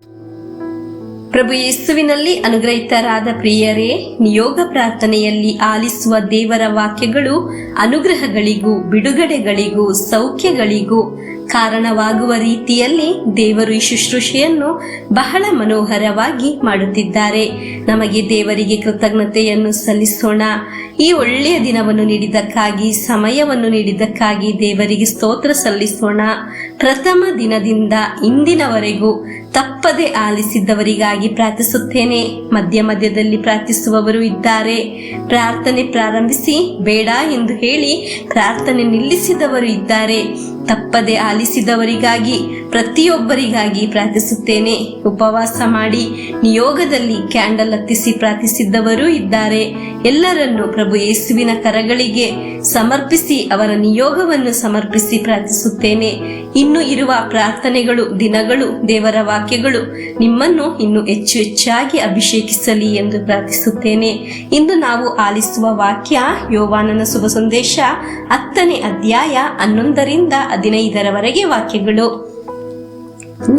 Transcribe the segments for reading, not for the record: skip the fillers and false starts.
ಪ್ರಭು ಯೇಸುವಿನಲ್ಲಿ ಅನುಗ್ರಹಿತರಾದ ಪ್ರಿಯರೇ, ನಿಯೋಗ ಪ್ರಾರ್ಥನೆಯಲ್ಲಿ ಆಲಿಸುವ ದೇವರ ವಾಕ್ಯಗಳು ಅನುಗ್ರಹಗಳಿಗೂ ಬಿಡುಗಡೆಗಳಿಗೂ ಸೌಖ್ಯಗಳಿಗೂ ಕಾರಣವಾಗುವ ರೀತಿಯಲ್ಲಿ ದೇವರು ಈ ಶುಶ್ರೂಷೆಯನ್ನು ಬಹಳ ಮನೋಹರವಾಗಿ ಮಾಡುತ್ತಿದ್ದಾರೆ. ನಮಗೆ ದೇವರಿಗೆ ಕೃತಜ್ಞತೆಯನ್ನು ಸಲ್ಲಿಸೋಣ. ಈ ಒಳ್ಳೆಯ ದಿನವನ್ನು ನೀಡಿದ್ದಕ್ಕಾಗಿ, ಸಮಯವನ್ನು ನೀಡಿದ್ದಕ್ಕಾಗಿ ದೇವರಿಗೆ ಸ್ತೋತ್ರ ಸಲ್ಲಿಸೋಣ. ಪ್ರಥಮ ದಿನದಿಂದ ಇಂದಿನವರೆಗೂ ತಪ್ಪದೆ ಆಲಿಸಿದ್ದವರಿಗಾಗಿ ಪ್ರಾರ್ಥಿಸುತ್ತೇನೆ. ಮಧ್ಯ ಮಧ್ಯದಲ್ಲಿ ಪ್ರಾರ್ಥಿಸುವವರು ಇದ್ದಾರೆ. ಪ್ರಾರ್ಥನೆ ಪ್ರಾರಂಭಿಸಿ ಬೇಡ ಎಂದು ಹೇಳಿ ಪ್ರಾರ್ಥನೆ ನಿಲ್ಲಿಸಿದವರು ಇದ್ದಾರೆ. ತಪ್ಪದೆ ಆಲಿಸಿದವರಿಗಾಗಿ, ಪ್ರತಿಯೊಬ್ಬರಿಗಾಗಿ ಪ್ರಾರ್ಥಿಸುತ್ತೇನೆ. ಉಪವಾಸ ಮಾಡಿ ನಿಯೋಗದಲ್ಲಿ ಕ್ಯಾಂಡಲ್ ಹತ್ತಿಸಿ ಪ್ರಾರ್ಥಿಸಿದ್ದವರೂ ಇದ್ದಾರೆ. ಎಲ್ಲರನ್ನೂ ಪ್ರಭು ಯೇಸುವಿನ ಕರಗಳಿಗೆ ಸಮರ್ಪಿಸಿ ಅವರ ನಿಯೋಗವನ್ನು ಸಮರ್ಪಿಸಿ ಪ್ರಾರ್ಥಿಸುತ್ತೇನೆ. ಇನ್ನು ಇರುವ ಪ್ರಾರ್ಥನೆಗಳು, ದಿನಗಳು, ದೇವರ ವಾಕ್ಯಗಳು ನಿಮ್ಮನ್ನು ಇನ್ನು ಹೆಚ್ಚು ಹೆಚ್ಚಾಗಿ ಅಭಿಷೇಕಿಸಲಿ ಎಂದು ಪ್ರಾರ್ಥಿಸುತ್ತೇನೆ. ಇಂದು ನಾವು ಆಲಿಸುವ ವಾಕ್ಯ ಯೋವಾನನ ಶುಭ ಸಂದೇಶ 10ನೇ ಅಧ್ಯಾಯ 11ರಿಂದ 15ರವರೆಗೆ ವಾಕ್ಯಗಳು.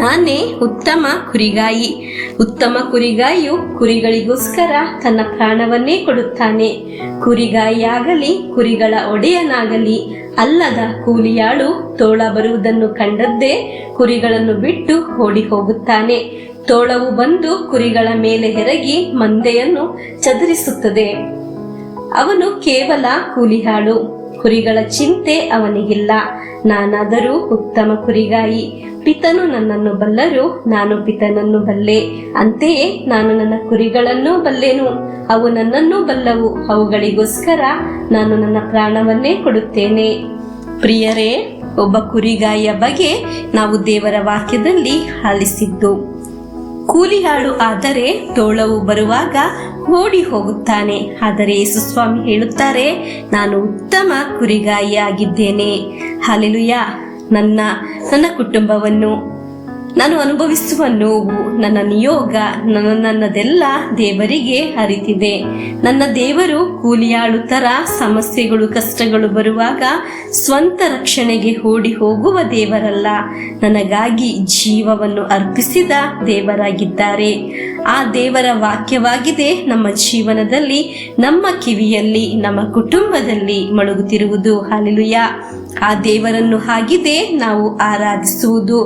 ನಾನೇ ಉತ್ತಮ ಕುರಿಗಾಯಿ. ಉತ್ತಮ ಕುರಿಗಾಯಿಯು ಕುರಿಗಳಿಗೋಸ್ಕರ ತನ್ನ ಪ್ರಾಣವನ್ನೇ ಕೊಡುತ್ತಾನೆ. ಕುರಿಗಾಯಿಯಾಗಲಿ ಕುರಿಗಳ ಒಡೆಯನಾಗಲಿ ಅಲ್ಲದ ಕೂಲಿಯಾಳು ತೋಳ ಬರುವುದನ್ನು ಕಂಡದ್ದೇ ಕುರಿಗಳನ್ನು ಬಿಟ್ಟು ಓಡಿ ಹೋಗುತ್ತಾನೆ. ತೋಳವು ಬಂದು ಕುರಿಗಳ ಮೇಲೆ ಎರಗಿ ಮಂದೆಯನ್ನು ಚದುರಿಸುತ್ತದೆ. ಅವನು ಕೇವಲ ಕೂಲಿಯಾಳು, ಕುರಿಗಳ ಚಿಂತೆ ಅವನಿಗಿಲ್ಲ. ನಾನಾದರೂ ಉತ್ತಮ ಕುರಿಗಾಯಿ. ಪಿತನು ನನ್ನನ್ನು ಬಲ್ಲರು, ನಾನು ಪಿತನನ್ನು ಬಲ್ಲೆ. ಅಂತೆಯೇ ನಾನು ನನ್ನ ಕುರಿಗಳನ್ನು ಬಲ್ಲೆನು, ಅವು ನನ್ನನ್ನು ಬಲ್ಲವು. ಅವುಗಳಿಗೋಸ್ಕರ ನಾನು ನನ್ನ ಪ್ರಾಣವನ್ನೇ ಕೊಡುತ್ತೇನೆ. ಪ್ರಿಯರೇ, ಒಬ್ಬ ಕುರಿಗಾಯಿಯ ಬಗ್ಗೆ ನಾವು ದೇವರ ವಾಕ್ಯದಲ್ಲಿ ಆಲಿಸಿದ್ದು. ಕೂಲಿಯಾಳು ಆದರೆ ತೋಳವು ಬರುವಾಗ ಓಡಿ ಹೋಗುತ್ತಾನೆ. ಆದರೆ ಯೇಸು ಸ್ವಾಮಿ ಹೇಳುತ್ತಾರೆ, ನಾನು ಉತ್ತಮ ಕುರಿಗಾಯಿಯಾಗಿದ್ದೇನೆ. ಹಲ್ಲೆಲೂಯಾ. ನನ್ನ ಕುಟುಂಬವನ್ನು, ನಾನು ಅನುಭವಿಸುವ ನೋವು, ನನ್ನ ನಿಯೋಗ, ನನ್ನದೆಲ್ಲ ದೇವರಿಗೆ ಅರಿತಿದೆ. ನನ್ನ ದೇವರು ಕೂಲಿಯಾಳು ತರ ಸಮಸ್ಯೆಗಳು, ಕಷ್ಟಗಳು ಬರುವಾಗ ಸ್ವಂತ ರಕ್ಷಣೆಗೆ ಓಡಿ ಹೋಗುವ ದೇವರಲ್ಲ, ನನಗಾಗಿ ಜೀವವನ್ನು ಅರ್ಪಿಸಿದ ದೇವರಾಗಿದ್ದಾರೆ. ಆ ದೇವರ ವಾಕ್ಯವಾಗಿದೆ ನಮ್ಮ ಜೀವನದಲ್ಲಿ, ನಮ್ಮ ಕಿವಿಯಲ್ಲಿ, ನಮ್ಮ ಕುಟುಂಬದಲ್ಲಿ ಮೊಳಗುತ್ತಿರುವುದು. ಹಲ್ಲೆಲೂಯಾ. ಆ ದೇವರನ್ನು ಆಗಿದೆ ನಾವು ಆರಾಧಿಸುವುದು.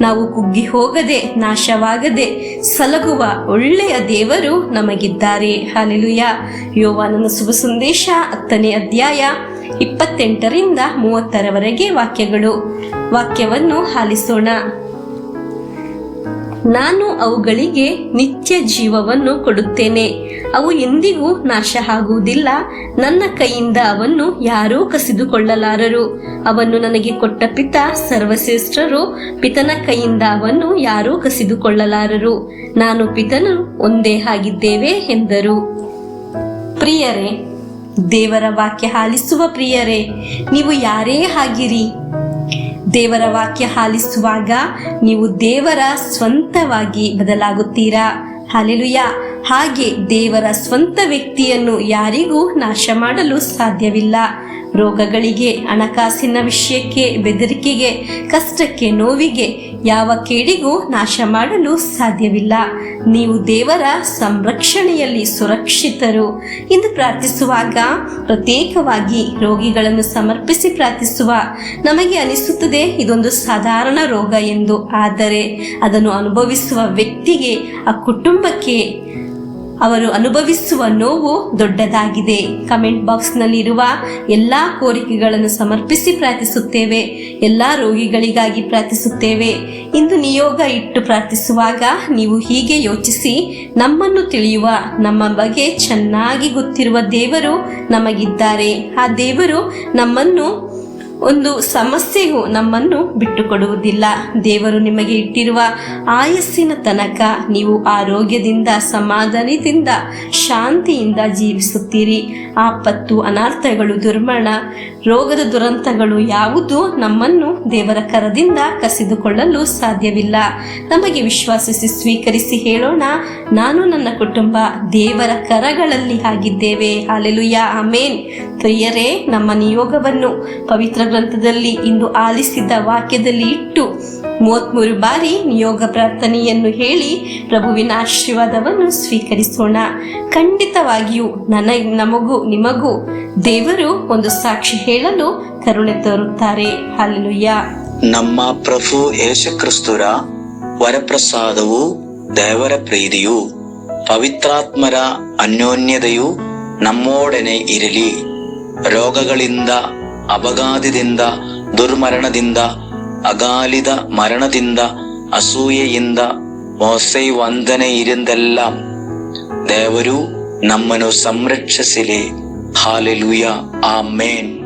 ನಾವು ಕುಗ್ಗಿ ಹೋಗದೆ, ನಾಶವಾಗದೆ ಸಲಗುವ ಒಳ್ಳೆಯ ದೇವರು ನಮಗಿದ್ದಾರೆ. ಹಲ್ಲೆಲೂಯಾ. ಯೋವಾನನ ಶುಭ ಸಂದೇಶ 10ನೇ ಅಧ್ಯಾಯ 28ರಿಂದ 30ರವರೆಗೆ ವಾಕ್ಯಗಳು. ವಾಕ್ಯವನ್ನು ಆಲಿಸೋಣ. ನಾನು ಅವುಗಳಿಗೆ ನಿತ್ಯ ಜೀವವನ್ನು ಕೊಡುತ್ತೇನೆ, ಅವು ಎಂದಿಗೂ ನಾಶ ಆಗುವುದಿಲ್ಲ. ನನ್ನ ಕೈಯಿಂದ ಅವನ್ನು ಯಾರೂ ಕಸಿದುಕೊಳ್ಳಲಾರರು. ಅವನ್ನು ನನಗೆ ಕೊಟ್ಟ ಪಿತ ಸರ್ವಶ್ರೇಷ್ಠರು, ಪಿತನ ಕೈಯಿಂದ ಅವನ್ನು ಯಾರೂ ಕಸಿದುಕೊಳ್ಳಲಾರರು. ನಾನು ಪಿತನು ಒಂದೇ ಆಗಿದ್ದೇವೆ ಎಂದರು. ಪ್ರಿಯರೇ, ದೇವರ ವಾಕ್ಯ ಆಲಿಸುವ ಪ್ರಿಯರೇ, ನೀವು ಯಾರೇ ಆಗಿರಿ, ದೇವರ ವಾಕ್ಯ ಆಲಿಸುವಾಗ ನೀವು ದೇವರ ಸ್ವಂತವಾಗಿ ಬದಲಾಗುತ್ತೀರಾ. ಹಲ್ಲೆಲೂಯಾ. ಹಾಗೆ ದೇವರ ಸ್ವಂತ ವ್ಯಕ್ತಿಯನ್ನು ಯಾರಿಗೂ ನಾಶ ಮಾಡಲು ಸಾಧ್ಯವಿಲ್ಲ. ರೋಗಗಳಿಗೆ, ಹಣಕಾಸಿನ ವಿಷಯಕ್ಕೆ, ಬೆದರಿಕೆಗೆ, ಕಷ್ಟಕ್ಕೆ, ನೋವಿಗೆ, ಯಾವ ಕೇಡಿಗೂ ನಾಶ ಮಾಡಲು ಸಾಧ್ಯವಿಲ್ಲ. ನೀವು ದೇವರ ಸಂರಕ್ಷಣೆಯಲ್ಲಿ ಸುರಕ್ಷಿತರು. ಇಂದು ಪ್ರಾರ್ಥಿಸುವಾಗ ಪ್ರತ್ಯೇಕವಾಗಿ ರೋಗಿಗಳನ್ನು ಸಮರ್ಪಿಸಿ ಪ್ರಾರ್ಥಿಸುವ ನಮಗೆ ಅನಿಸುತ್ತದೆ ಇದೊಂದು ಸಾಧಾರಣ ರೋಗ ಎಂದು. ಆದರೆ ಅದನ್ನು ಅನುಭವಿಸುವ ವ್ಯಕ್ತಿಗೆ, ಆ ಕುಟುಂಬಕ್ಕೆ ಅವರು ಅನುಭವಿಸುವ ನೋವು ದೊಡ್ಡದಾಗಿದೆ. ಕಮೆಂಟ್ ಬಾಕ್ಸ್ನಲ್ಲಿರುವ ಎಲ್ಲ ಕೋರಿಕೆಗಳನ್ನು ಸಮರ್ಪಿಸಿ ಪ್ರಾರ್ಥಿಸುತ್ತೇವೆ. ಎಲ್ಲ ರೋಗಿಗಳಿಗಾಗಿ ಪ್ರಾರ್ಥಿಸುತ್ತೇವೆ. ಇಂದು ನಿಯೋಗ ಇಟ್ಟು ಪ್ರಾರ್ಥಿಸುವಾಗ ನೀವು ಹೀಗೆ ಯೋಚಿಸಿ, ನಮ್ಮನ್ನು ತಿಳಿಯುವ, ನಮ್ಮ ಬಗ್ಗೆ ಚೆನ್ನಾಗಿ ಗೊತ್ತಿರುವ ದೇವರು ನಮಗಿದ್ದಾರೆ. ಆ ದೇವರು ನಮ್ಮನ್ನು ಒಂದು ಸಮಸ್ಯೆಗೂ ನಮ್ಮನ್ನು ಬಿಟ್ಟುಕೊಡುವುದಿಲ್ಲ. ದೇವರು ನಿಮಗೆ ಇಟ್ಟಿರುವ ಆಯಸ್ಸಿನ ತನಕ ನೀವು ಆರೋಗ್ಯದಿಂದ, ಸಮಾಧಾನದಿಂದ, ಶಾಂತಿಯಿಂದ ಜೀವಿಸುತ್ತೀರಿ. ಆಪತ್ತು, ಅನರ್ಥಗಳು, ದುರ್ಮರಣ, ರೋಗದ ದುರಂತಗಳು ಯಾವುದು ನಮ್ಮನ್ನು ದೇವರ ಕರದಿಂದ ಕಸಿದುಕೊಳ್ಳಲು ಸಾಧ್ಯವಿಲ್ಲ. ನಮಗೆ ವಿಶ್ವಾಸಿಸಿ ಸ್ವೀಕರಿಸಿ ಹೇಳೋಣ, ನಾನು ನನ್ನ ಕುಟುಂಬ ದೇವರ ಕರಗಳಲ್ಲಿ ಆಗಿದ್ದೇವೆ. ಹಲ್ಲೆಲೂಯಾ. ಆಮೇನ್. ಪ್ರಿಯರೇ, ನಮ್ಮ ನಿಯೋಗವನ್ನು ಪವಿತ್ರ ಗ್ರಂಥದಲ್ಲಿ ಇಂದು ಆಲಿಸಿದ ವಾಕ್ಯದಲ್ಲಿ ಇಟ್ಟು 33 ಬಾರಿ ನಿಯೋಗ ಪ್ರಾರ್ಥನೆಯನ್ನು ಹೇಳಿ ಪ್ರಭುವಿನ ಆಶೀರ್ವಾದವನ್ನು ಸ್ವೀಕರಿಸೋಣ. ಖಂಡಿತವಾಗಿಯೂ ನಮಗೂ ನಿಮಗೂ ದೇವರು ಒಂದು ಸಾಕ್ಷಿ ಹೇಳಲು ಕರುಣೆ ತೋರುತ್ತಾರೆ. ಹಲ್ಲೆಲೂಯಾ. ನಮ್ಮ ಪ್ರಭು ಯೇಸುಕ್ರಿಸ್ತರ ವರಪ್ರಸಾದವು, ದೇವರ ಪ್ರೀತಿಯು, ಪವಿತ್ರಾತ್ಮರ ಅನ್ಯೋನ್ಯತೆಯು ನಮ್ಮೊಡನೆ ಇರಲಿ. ರೋಗಗಳಿಂದ, ಅಪಘಾತದಿಂದ, ದುರ್ಮರಣದಿಂದ, ಅಗಾಲಿದ ಮರಣದಿಂದ, ಅಸೂಯೆಯಿಂದ, ಮೋಸವಂದನೆಯಿಂದೆಲ್ಲ ದೇವರು ನಮ್ಮನ್ನು ಸಂರಕ್ಷಿಸಲಿ. ಹಾಲೆಲೂಯಾ. ಆಮೇನ್.